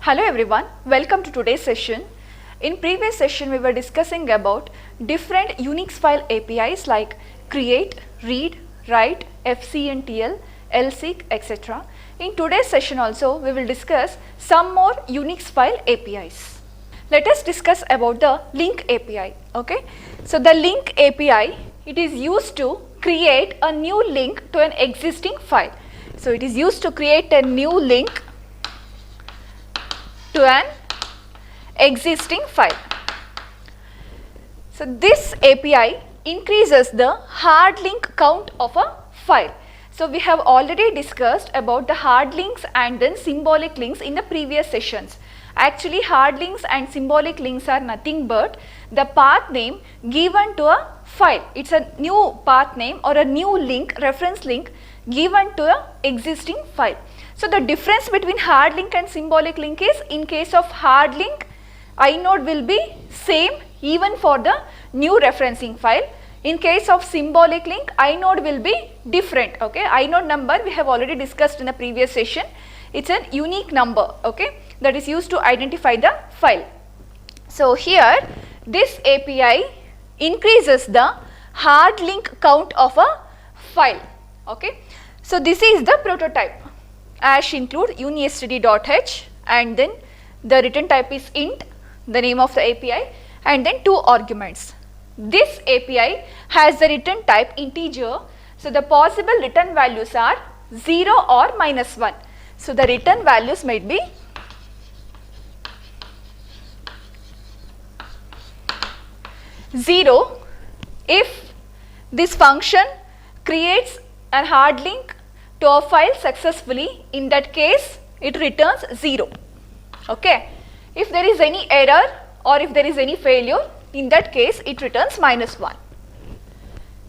Hello everyone, welcome to today's session. In previous session we were discussing about different Unix file APIs like create, read, write, fcntl, lseek, etc. In today's session also we will discuss some more Unix file APIs. Let us discuss about the link API. Okay, so the link API, it is used to create a new link to an existing file. So it is used to create a new link to an existing file. So this API increases the hard link count of a file. So we have already discussed about the hard links and then symbolic links in the previous sessions. Actually hard links and symbolic links are nothing but the path name given to a file. It's a new path name or a new link, reference link given to an existing file. So the difference between hard link and symbolic link is, in case of hard link, inode will be same even for the new referencing file. In case of symbolic link, inode will be different. Okay, inode number we have already discussed in the previous session. It's a unique number, okay, that is used to identify the file. So here this API increases the hard link count of a file. Okay, so this is the prototype. Ash include unistd.h and then the return type is int, the name of the API, and then 2 arguments. This API has the return type integer, so the possible return values are 0 or -1. So the return values might be 0 if this function creates a hard link to a file successfully. In that case it returns 0. Okay, if there is any error or if there is any failure, in that case it returns -1.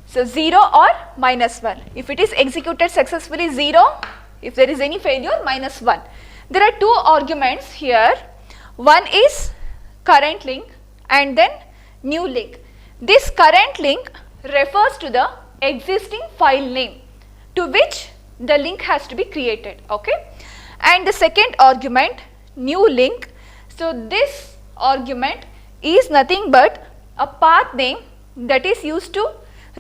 So 0 or -1. If it is executed successfully, 0. If there is any failure, -1. There are 2 arguments here. One is current link and then new link. This current link refers to the existing file name to which the link has to be created. Okay, and the second argument, new link. So this argument is nothing but a path name that is used to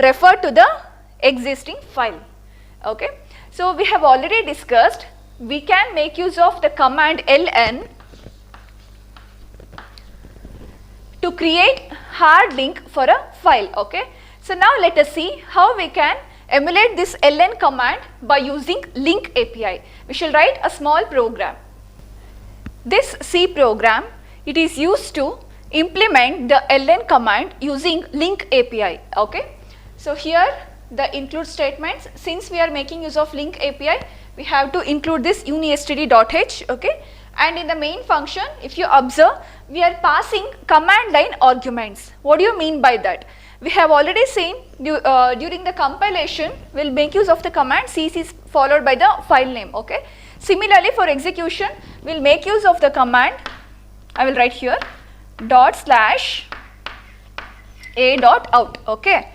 refer to the existing file. Okay, so we have already discussed we can make use of the command ln to create hard link for a file. Okay, so now let us see how we can emulate this ln command by using link API. We shall write a small program. This C program, it is used to implement the ln command using link API. Okay, so here the include statements, since we are making use of link API, we have to include this unistd.h. Okay, and in the main function, if you observe, we are passing command line arguments. What do you mean by that? We have already seen during the compilation we will make use of the command cc is followed by the file name. Okay, similarly for execution we will make use of the command, I will write here ./a.out. Okay,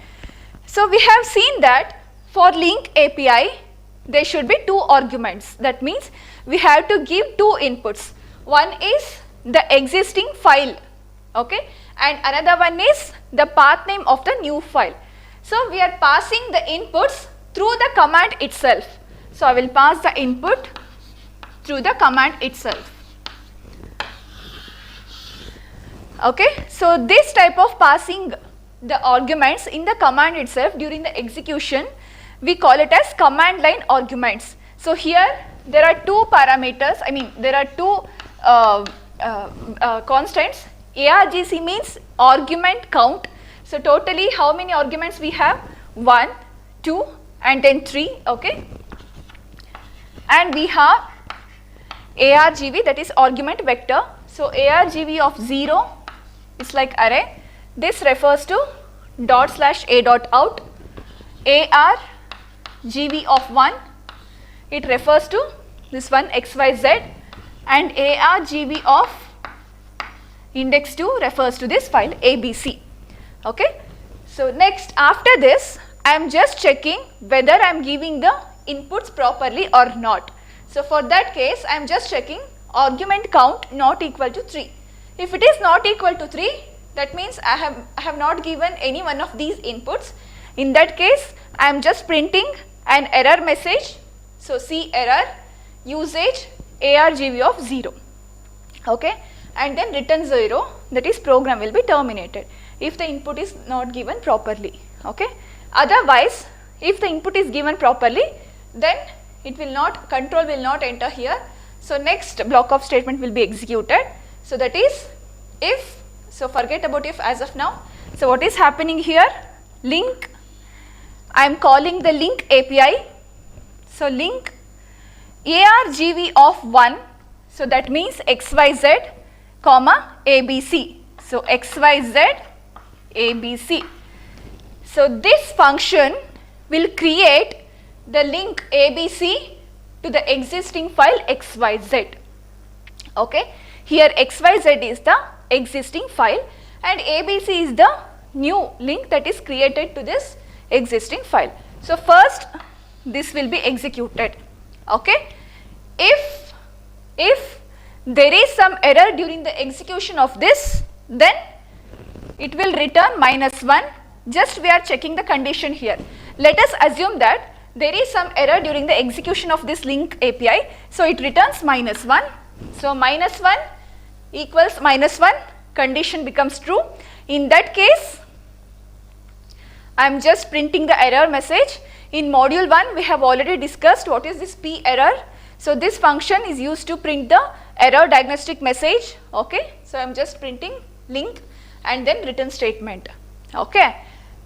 so we have seen that for link API there should be 2 arguments. That means we have to give 2 inputs. One is the existing file, okay, and another one is the path name of the new file. So we are passing the inputs through the command itself. So I will pass the input through the command itself. Okay, so this type of passing the arguments in the command itself during the execution, we call it as command line arguments. So here there are 2 parameters, I mean there are 2 constants. ARGC means argument count. So totally how many arguments we have? 1, 2 and then 3. Okay, and we have ARGV, that is argument vector. So ARGV of 0 is like array. This refers to ./a.out. ARGV of 1, it refers to this one XYZ, and ARGV of index 2 refers to this file ABC. Okay, so next after this I am just checking whether I am giving the inputs properly or not. So for that case I am just checking argument count not equal to 3. If it is not equal to 3, that means I have not given any one of these inputs. In that case, I am just printing an error message. So, C error usage ARGV of 0, okay, and then return 0, that is program will be terminated if the input is not given properly, okay. Otherwise, if the input is given properly, then it will not, control will not enter here. So, next block of statement will be executed. So, that is if, so forget about if as of now. So, what is happening here? Link, I am calling the link API. So, link ARGV of 1, so that means XYZ comma ABC. So, XYZ ABC. So, this function will create the link ABC to the existing file XYZ, okay. Here XYZ is the existing file and ABC is the new link that is created to this existing file. So, first this will be executed, okay. If there is some error during the execution of this, then it will return -1. Just we are checking the condition here. Let us assume that there is some error during the execution of this link API. So, it returns -1. So, -1 equals -1, condition becomes true. In that case, I am just printing the error message. In module 1, we have already discussed what is this P error. So, this function is used to print the error diagnostic message, okay. So, I am just printing link and then return statement, okay.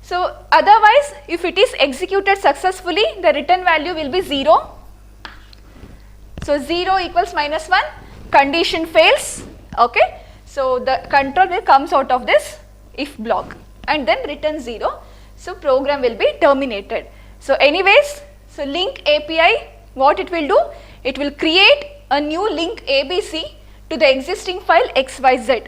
So, otherwise if it is executed successfully, the return value will be 0. So, 0 equals -1, condition fails, okay. So, the control will comes out of this if block and then return 0. So, program will be terminated. So, anyways, so link API, what it will do? It will create a new link ABC to the existing file XYZ,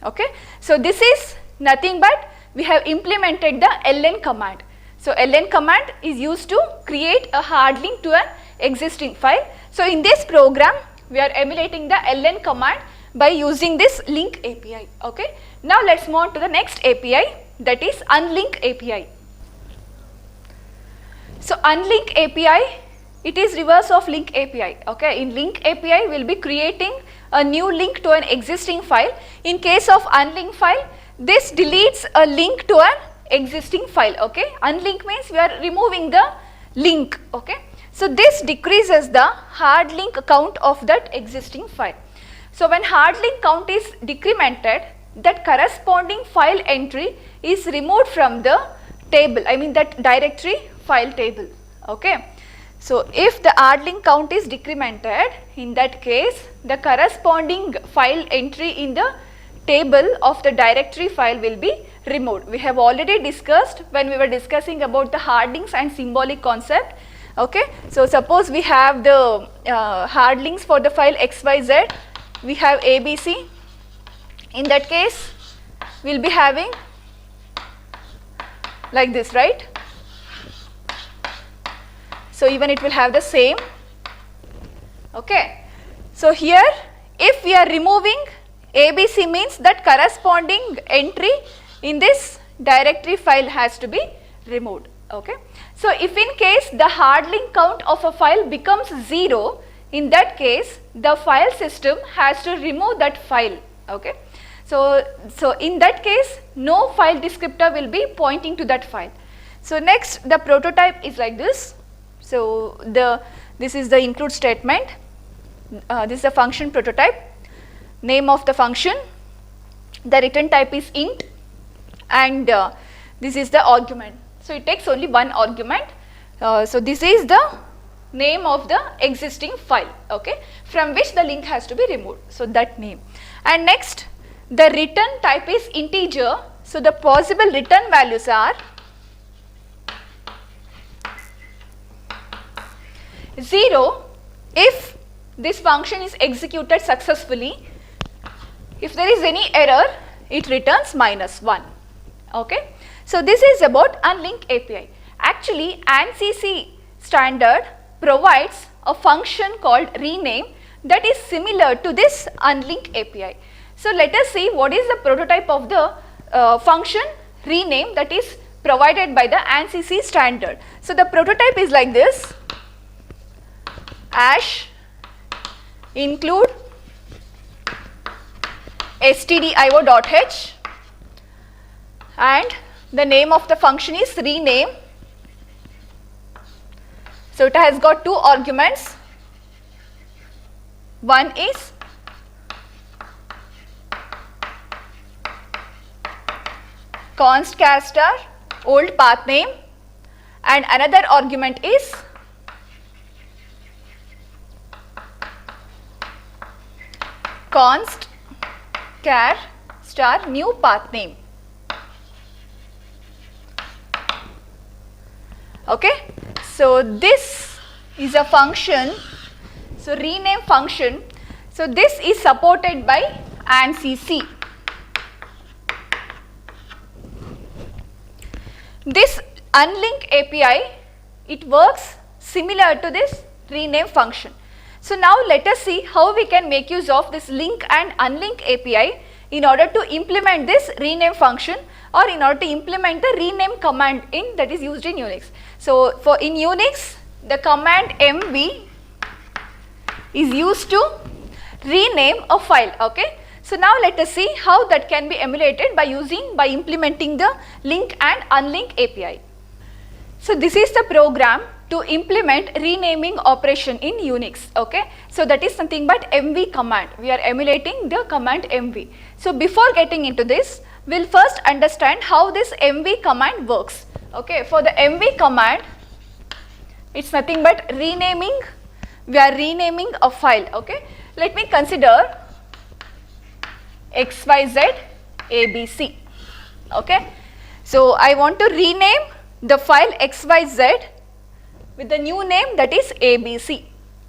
okay. So, this is nothing but we have implemented the ln command. So, ln command is used to create a hard link to an existing file. So, in this program we are emulating the ln command by using this link API, okay. Now, let us move on to the next API, that is unlink API. So, unlink API, it is reverse of link API, okay. In link API we will be creating a new link to an existing file. In case of unlink file, this deletes a link to an existing file, okay. Unlink means we are removing the link, okay. So, this decreases the hard link count of that existing file. So, when hard link count is decremented, that corresponding file entry is removed from the table, I mean that directory file table, okay. So, if the hard link count is decremented, in that case the corresponding file entry in the table of the directory file will be removed. We have already discussed when we were discussing about the hard links and symbolic concept, okay. So, suppose we have the hard links for the file XYZ, we have ABC. In that case, we will be having like this, right. So, even it will have the same, okay. So, here if we are removing ABC means that corresponding entry in this directory file has to be removed, okay. So, if in case the hard link count of a file becomes 0, in that case the file system has to remove that file, okay. So, in that case no file descriptor will be pointing to that file. So, next the prototype is like this. So, this is the include statement, this is the function prototype, name of the function, the return type is int and this is the argument. So, it takes only one argument. So, this is the name of the existing file, okay, from which the link has to be removed. So, that name, and next the return type is integer. So, the possible return values are 0 if this function is executed successfully. If there is any error, it returns -1, okay. So, this is about unlink API. Actually, ANSI standard provides a function called rename that is similar to this unlink API. So let us see what is the prototype of the function rename that is provided by the ANSI standard. So the prototype is like this: ash include stdio.h, and the name of the function is rename. So it has got two arguments. One is const char star old path name, and another argument is const char star new path name. Okay, so this is a function, so rename function. So this is supported by ANSI. This unlink API, it works similar to this rename function. So now let us see how we can make use of this link and unlink API in order to implement this rename function, or in order to implement the rename command that is used in Unix. So for in Unix, the command mv is used to rename a file. Okay. So now let us see how that can be emulated by implementing the link and unlink API. So this is the program to implement renaming operation in Unix. Okay. So that is something but mv command. We are emulating the command mv. So before getting into this, we'll first understand how this mv command works. Okay. For the mv command, it's nothing but renaming. We are renaming a file. Okay. Let me consider XYZ ABC. Okay. So I want to rename the file XYZ with the new name, that is ABC.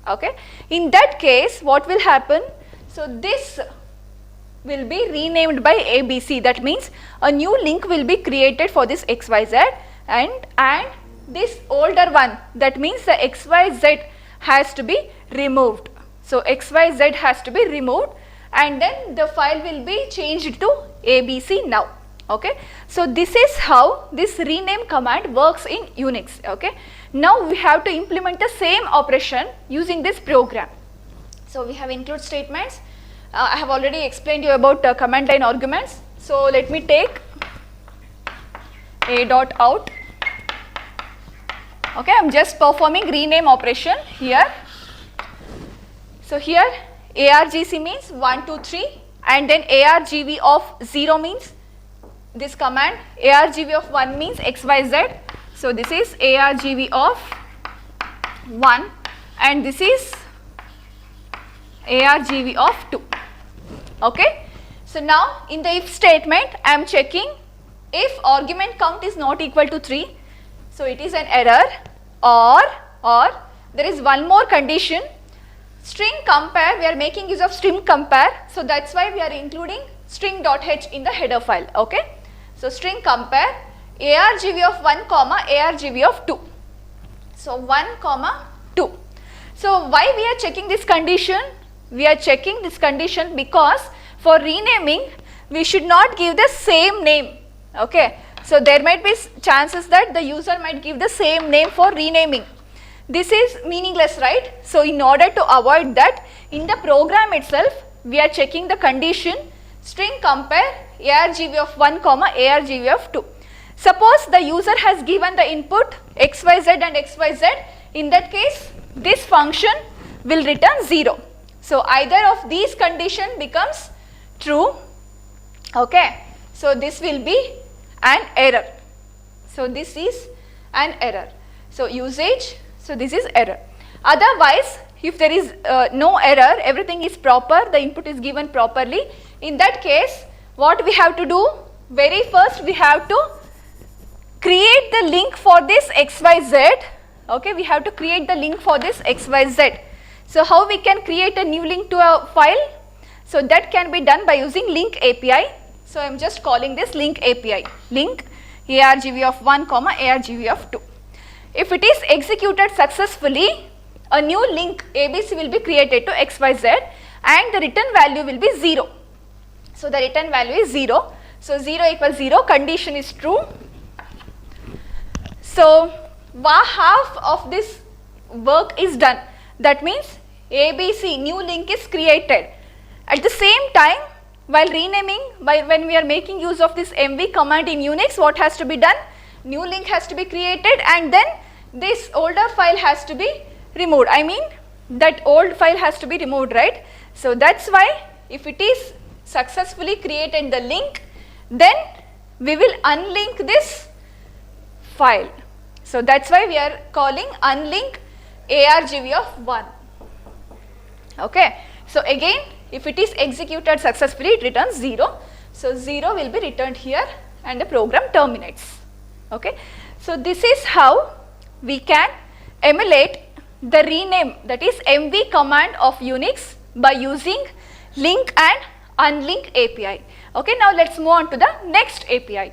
Okay. In that case, what will happen? So this will be renamed by ABC. That means a new link will be created for this XYZ, and this older one, that means the XYZ has to be removed. So XYZ has to be removed, and then the file will be changed to ABC now. Okay. So this is how this rename command works in Unix. Okay. Now we have to implement the same operation using this program. So we have include statements. I have already explained you about command line arguments. So let me take a.out. Okay, I am just performing rename operation here. So here argc means 1, 2, 3, and then argv of 0 means this command, argv of 1 means xyz. So this is argv of 1, and this is argv of 2. Okay. So now in the if statement, I am checking if argument count is not equal to 3. So it is an error, or there is one more condition, string compare. We are making use of string compare, so that's why we are including string.h in the header file. Okay. So string compare argv of 1 comma argv of 2. So 1 comma 2. So why we are checking this condition? We are checking this condition because for renaming we should not give the same name. Okay. So there might be chances that the user might give the same name for renaming. This is meaningless, right? So in order to avoid that, in the program itself we are checking the condition string compare argv of 1 comma argv of 2. Suppose the user has given the input xyz and xyz, in that case this function will return 0. So either of these condition becomes true. Okay. So this will be an error. So this is an error. So usage, so this is error. Otherwise, if there is no error, everything is proper, the input is given properly, in that case what we have to do? Very first we have to create the link for this xyz. Okay, we have to create the link for this xyz. So how we can create a new link to a file? So that can be done by using link API. So I am just calling this link API, link argv of 1 comma argv of 2. If it is executed successfully, a new link ABC will be created to XYZ and the return value will be 0. So the return value is 0. So 0 equals 0, condition is true. So half of this work is done. That means ABC new link is created. At the same time, while renaming, when we are making use of this MV command in Unix, what has to be done? New link has to be created and then this older file has to be removed. I mean that old file has to be removed, right? So that's why if it is successfully created the link, then we will unlink this file. So that's why we are calling unlink argv of 1. Okay. So again, if it is executed successfully, it returns 0. So 0 will be returned here and the program terminates. Okay. So this is how we can emulate the rename, that is MV command of Unix, by using link and unlink API. Okay. Now let's move on to the next API.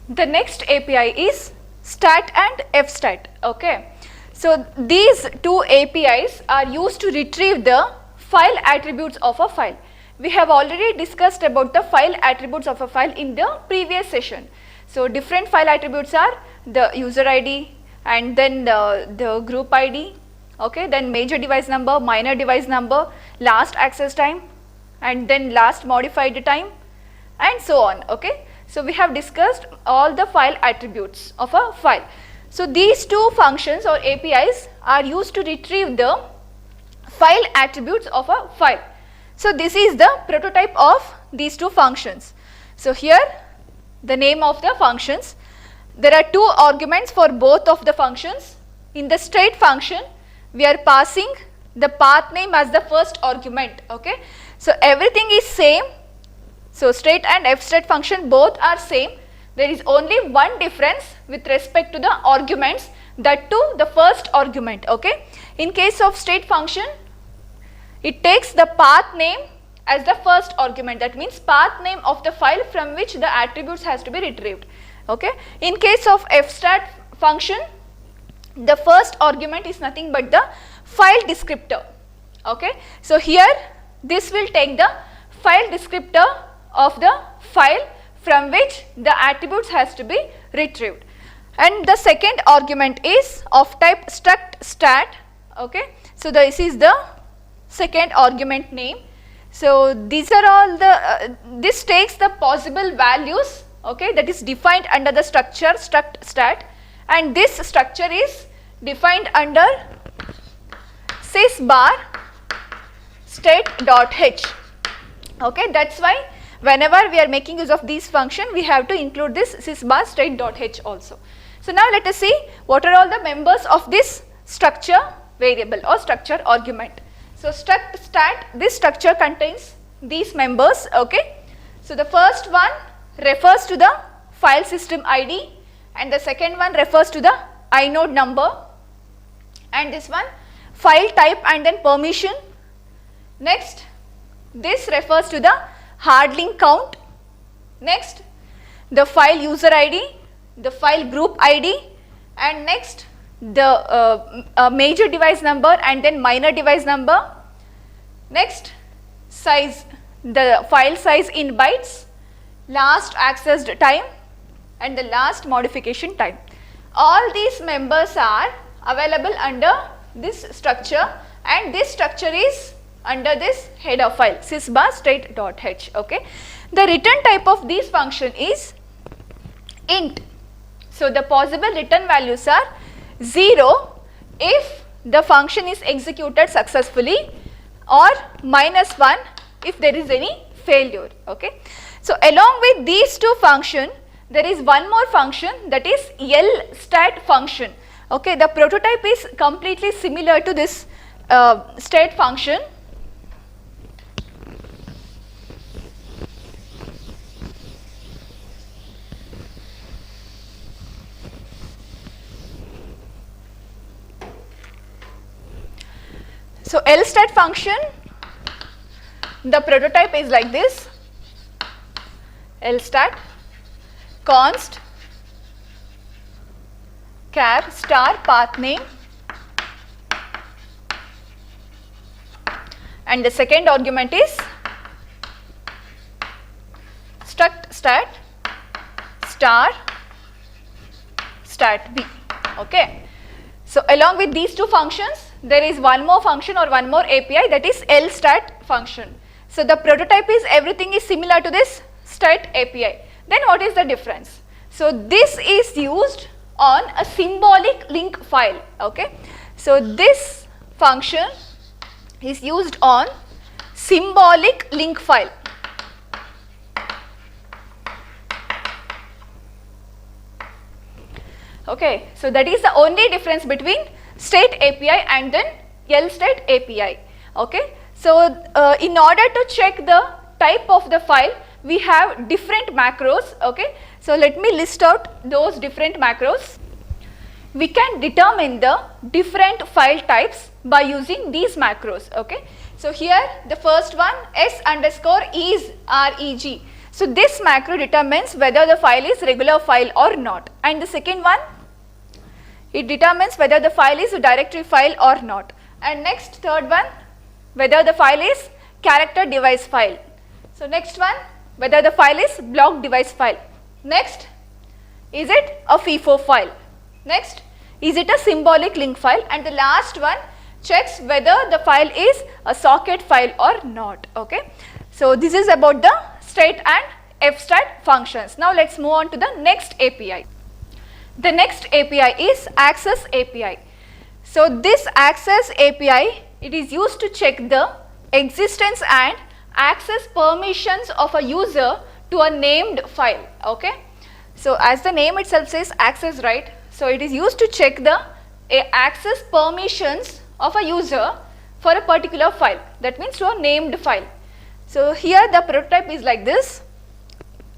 The next API is stat and fstat. Okay. So these two APIs are used to retrieve the file attributes of a file. We have already discussed about the file attributes of a file in the previous session. So different file attributes are the user ID and then the group ID, okay, then major device number, minor device number, last access time and then last modified time and so on. Okay. So we have discussed all the file attributes of a file. So these two functions or APIs are used to retrieve the file attributes of a file. So this is the prototype of these two functions. So here the name of the functions. There are two arguments for both of the functions. In the state function, we are passing the path name as the first argument. Okay. So everything is same. So state and fstat function both are same. There is only one difference with respect to the arguments, that too the first argument. Okay. In case of state function, it takes the path name as the first argument. That means path name of the file from which the attributes has to be retrieved. Okay. In case of fstat function, the first argument is nothing but the file descriptor. Okay. So here this will take the file descriptor of the file from which the attributes has to be retrieved. And the second argument is of type struct stat. Okay. So this is the second argument name. So these are all the, this takes the possible values, okay, that is defined under the structure struct stat, and this structure is defined under sysbar state.h. Okay, that's why whenever we are making use of these function, we have to include this sysbar state.h also. So now let us see what are all the members of this structure variable or structure argument. So struct stat, this structure contains these members. Okay. So the first one refers to the file system ID and the second one refers to the inode number, and this one file type and then permission. Next, this refers to the hard link count. Next, the file user ID, the file group ID, and next the major device number and then minor device number. Next, size, the file size in bytes, last accessed time and the last modification time. All these members are available under this structure, and this structure is under this header file sysbar state.h. Okay. The return type of this function is int. So the possible return values are 0 if the function is executed successfully, or -1 if there is any failure. Okay. So along with these two functions, there is one more function, that is lstat function. Okay. The prototype is completely similar to this state function. So lstat function, the prototype is like this: lstat const char star path name and the second argument is struct stat star stat b. Okay. So along with these two functions, there is one more function or one more API, that is LStat function. So the prototype is everything is similar to this stat API. Then what is the difference? So this is used on a symbolic link file. Okay. So this function is used on symbolic link file. Okay, so that is the only difference between state API and then LStat API. Okay, so in order to check the type of the file, we have different macros. Okay, so let me list out those different macros. We can determine the different file types by using these macros. Okay, so here the first one s_is reg. So this macro determines whether the file is regular file or not, and the second one, it determines whether the file is a directory file or not, and next third one, whether the file is character device file. So next one, whether the file is block device file. Next, is it a FIFO file? Next, is it a symbolic link file? And the last one checks whether the file is a socket file or not. Okay, so this is about the state and fstat functions. Now let's move on to the next API. The next API is access API. So this access API, it is used to check the existence and access permissions of a user to a named file. Okay, so as the name itself says access, right? So it is used to check the access permissions of a user for a particular file, that means to a named file. So here the prototype is like this.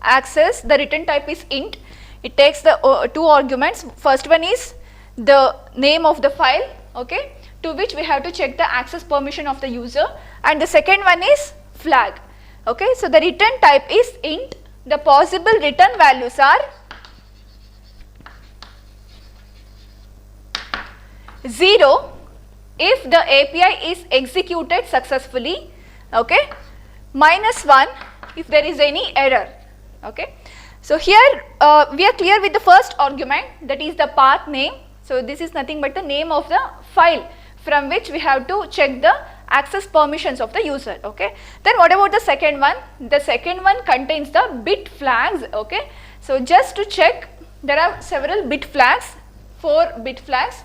Access, the return type is int. It takes the two arguments. First one is the name of the file, okay, to which we have to check the access permission of the user, and the second one is flag. Okay, so the return type is int. The possible return values are 0 if the API is executed successfully, okay, -1 if there is any error. Okay, so here we are clear with the first argument, that is the path name. So this is nothing but the name of the file from which we have to check the access permissions of the user. Okay, then what about the second one? The second one contains the bit flags. Okay, so just to check, there are several bit flags, 4 bit flags.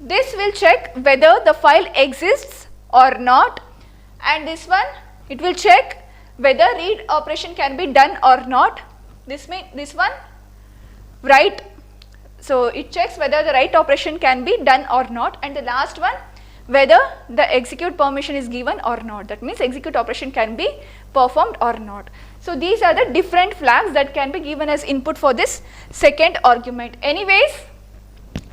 This will check whether the file exists or not, and this one, it will check whether read operation can be done or not. This one, write. So it checks whether the write operation can be done or not, and the last one, whether the execute permission is given or not. That means execute operation can be performed or not. So these are the different flags that can be given as input for this second argument. Anyways,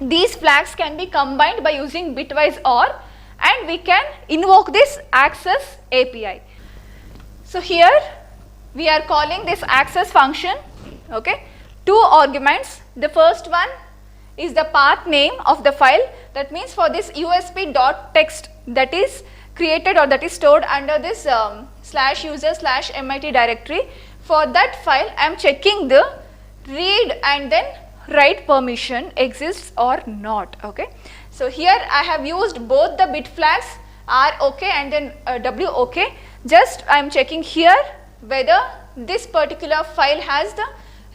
these flags can be combined by using bitwise OR, and we can invoke this access API. So here we are calling this access function, okay, 2 arguments. The first one is the path name of the file. That means for this usb.txt that is created or that is stored under this /user/mit directory, for that file I am checking the read and then write permission exists or not. Okay, so here I have used both the bit flags R OK and then W OK. Just I am checking here whether this particular file has the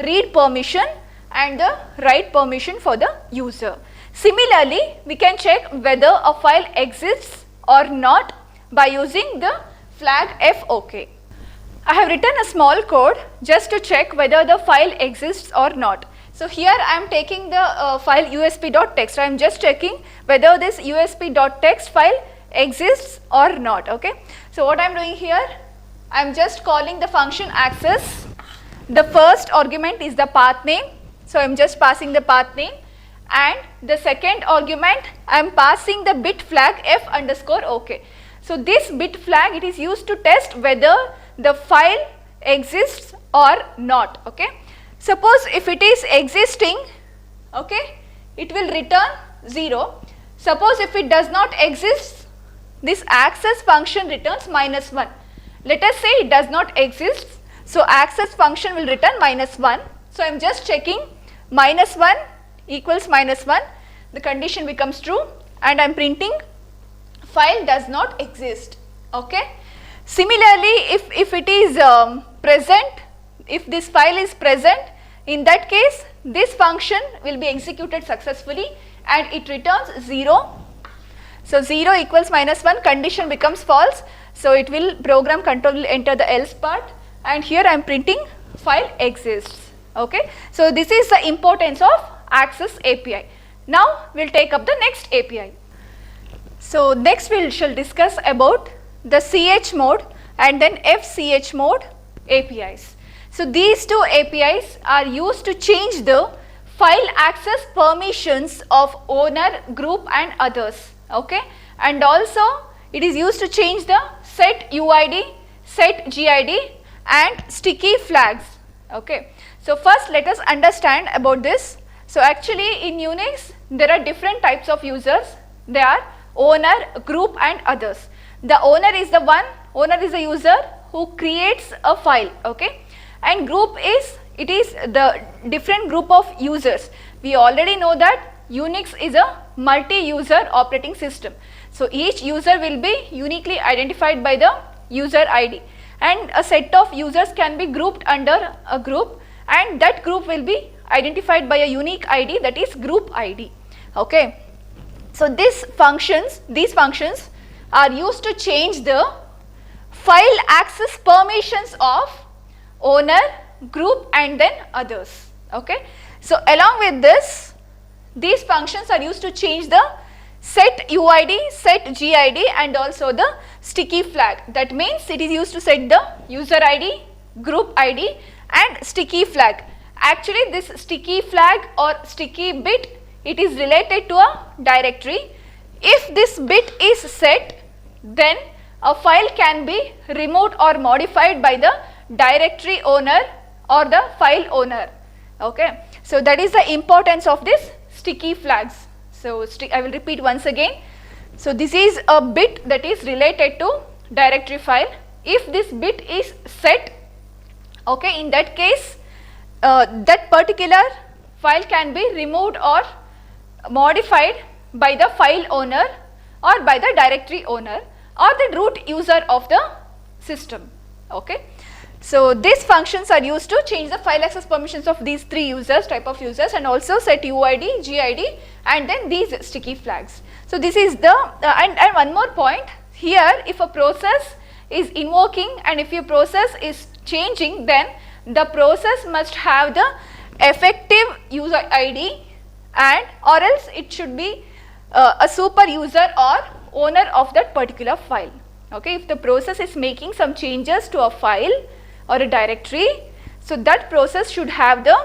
read permission and the write permission for the user. Similarly, we can check whether a file exists or not by using the flag FOK. I have written a small code just to check whether the file exists or not. So here I am taking the file usb.txt. I am just checking whether this usb.txt file exists or not. Okay. So what I am doing here, I am just calling the function access. The first argument is the path name. So I am just passing the path name, and the second argument I am passing the bit flag f_ok. So this bit flag, it is used to test whether the file exists or not. Okay. Suppose if it is existing, okay, it will return 0. Suppose if it does not exist, this access function returns -1. Let us say it does not exist, so access function will return -1. So I am just checking -1 equals -1, the condition becomes true, and I am printing file does not exist. Okay. Similarly, if it is present, if this file is present, in that case this function will be executed successfully and it returns 0. So 0 equals -1, condition becomes false, so it will, program control will enter the else part, and here I am printing file exists. Okay. So this is the importance of access API. Now we will take up the next API. So next we shall discuss about the chmod and then fchmod APIs. So these two APIs are used to change the file access permissions of owner, group and others. Okay, and also it is used to change the set UID, set GID and sticky flags. Okay, so first let us understand about this. So actually in Unix there are different types of users. They are owner, group and others. The owner is the user who creates a file. Okay, and group is, it is the different group of users. We already know that Unix is a multi-user operating system. So each user will be uniquely identified by the user ID, and a set of users can be grouped under a group, and that group will be identified by a unique ID, that is group ID. Okay. So these functions are used to change the file access permissions of owner, group and then others. Okay. So along with this, these functions are used to change the set UID, set GID and also the sticky flag. That means it is used to set the user ID, group ID and sticky flag. Actually this sticky flag or sticky bit, it is related to a directory. If this bit is set, then a file can be removed or modified by the directory owner or the file owner. Okay. So that is the importance of this sticky flags. So I will repeat once again. So this is a bit that is related to directory file. If this bit is set, okay, in that case that particular file can be removed or modified by the file owner or by the directory owner or the root user of the system. Okay. So these functions are used to change the file access permissions of these three users, type of users, and also set UID, GID and then these sticky flags. So this is the and one more point here, if a process is invoking and if your process is changing, then the process must have the effective user ID and or else it should be a super user or owner of that particular file. Okay, if the process is making some changes to a file or a directory, so that process should have the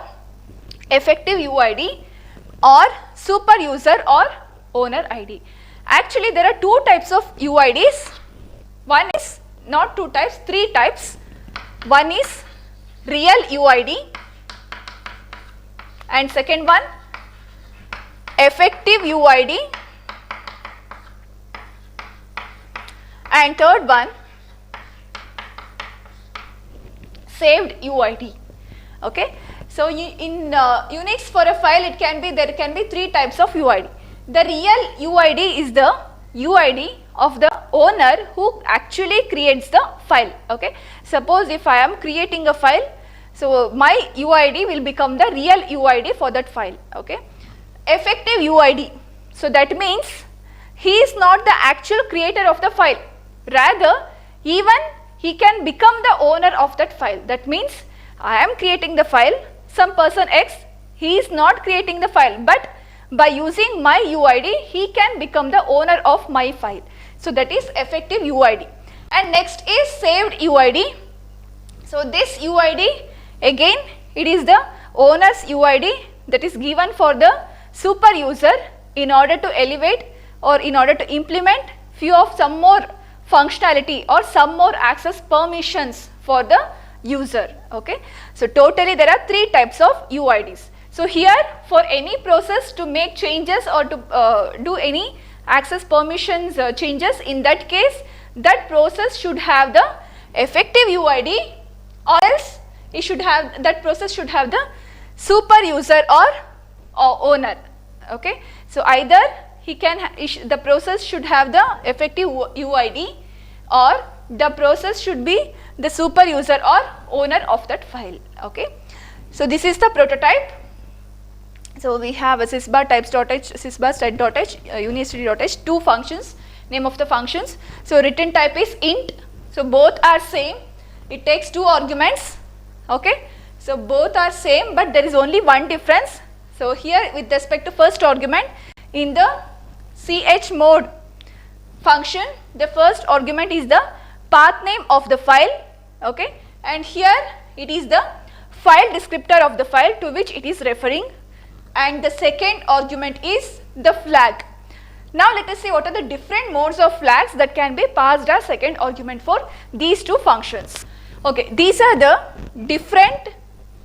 effective UID or super user or owner ID. Actually there are two types of UIDs. One is, not two types, three types. One is real UID and second one effective UID and third one saved UID. Okay. So in Unix for a file there can be three types of UID. The real UID is the UID of the owner who actually creates the file. Okay. Suppose if I am creating a file, so my UID will become the real UID for that file. Okay. Effective UID, so that means he is not the actual creator of the file, rather even he can become the owner of that file. That means I am creating the file, some person X, he is not creating the file, but by using my UID he can become the owner of my file. So that is effective UID. And next is saved UID. So this UID, again it is the owner's UID that is given for the super user in order to elevate or in order to implement few of some more functionality or some more access permissions for the user. Okay. So totally there are three types of UIDs. So here for any process to make changes or to do any access permissions changes, in that case that process should have the effective UID, or else it should have, that process should have the super user or owner. Okay, so either the process should have the effective UID, or the process should be the super user or owner of that file. Okay, so this is the prototype. So we have a sysbar types.h, sysbar set.h, unistd.h, two functions, name of the functions. So return type is int. So both are same. It takes two arguments. Okay, so both are same, but there is only one difference. So here with respect to first argument, in the chmod function, the first argument is the path name of the file. Okay, and here it is the file descriptor of the file to which it is referring, and the second argument is the flag. Now let us see what are the different modes of flags that can be passed as second argument for these two functions. Okay, these are the different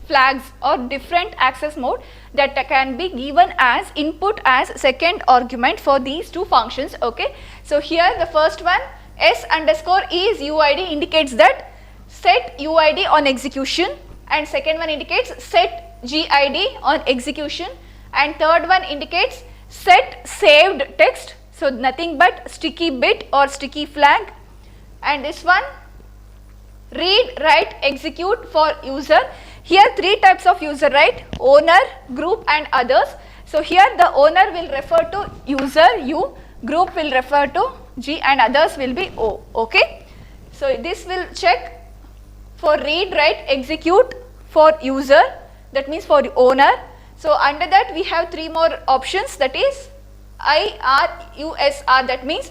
flags or different access mode that can be given as input as second argument for these two functions. Okay, so here the first one, s underscore is UID, indicates that set UID on execution, and second one indicates set GID on execution, and third one indicates set saved text, so nothing but sticky bit or sticky flag, and this one read, write, execute for user. Here three types of user, right? Owner, group and others. So here the owner will refer to user U, group will refer to G and others will be O. Okay, so this will check for read, write, execute for user, that means for the owner. So under that we have three more options, that is IRUSR, that means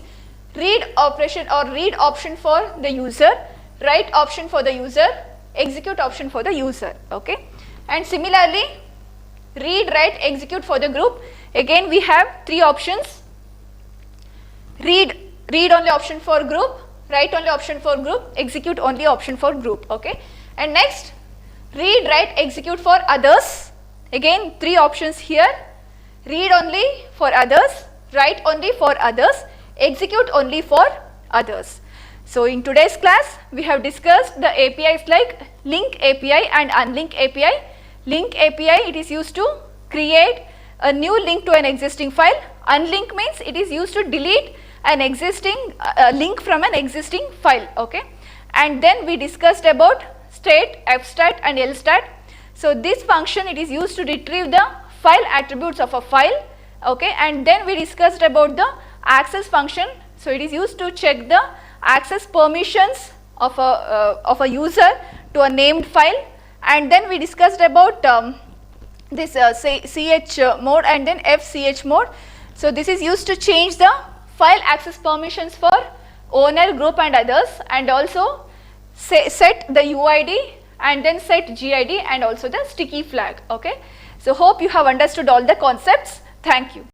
read operation or read option for the user, write option for the user, execute option for the user. Okay, and similarly read, write, execute for the group, again we have three options, read only option for group, write only option for group, execute only option for group. Okay, and next read, write, execute for others, again three options here, read only for others, write only for others, execute only for others. So in today's class we have discussed the APIs like link API and unlink API. Link API, it is used to create a new link to an existing file. Unlink means it is used to delete an existing link from an existing file. Okay, and then we discussed about state, fstat and lstat. So this function, it is used to retrieve the file attributes of a file. Okay, and then we discussed about the access function. So it is used to check the access permissions of a user to a named file, and then we discussed about this chmod and then fchmod. So this is used to change the file access permissions for owner, group and others, and also set the UID and then set GID and also the sticky flag. Okay, so hope you have understood all the concepts. Thank you.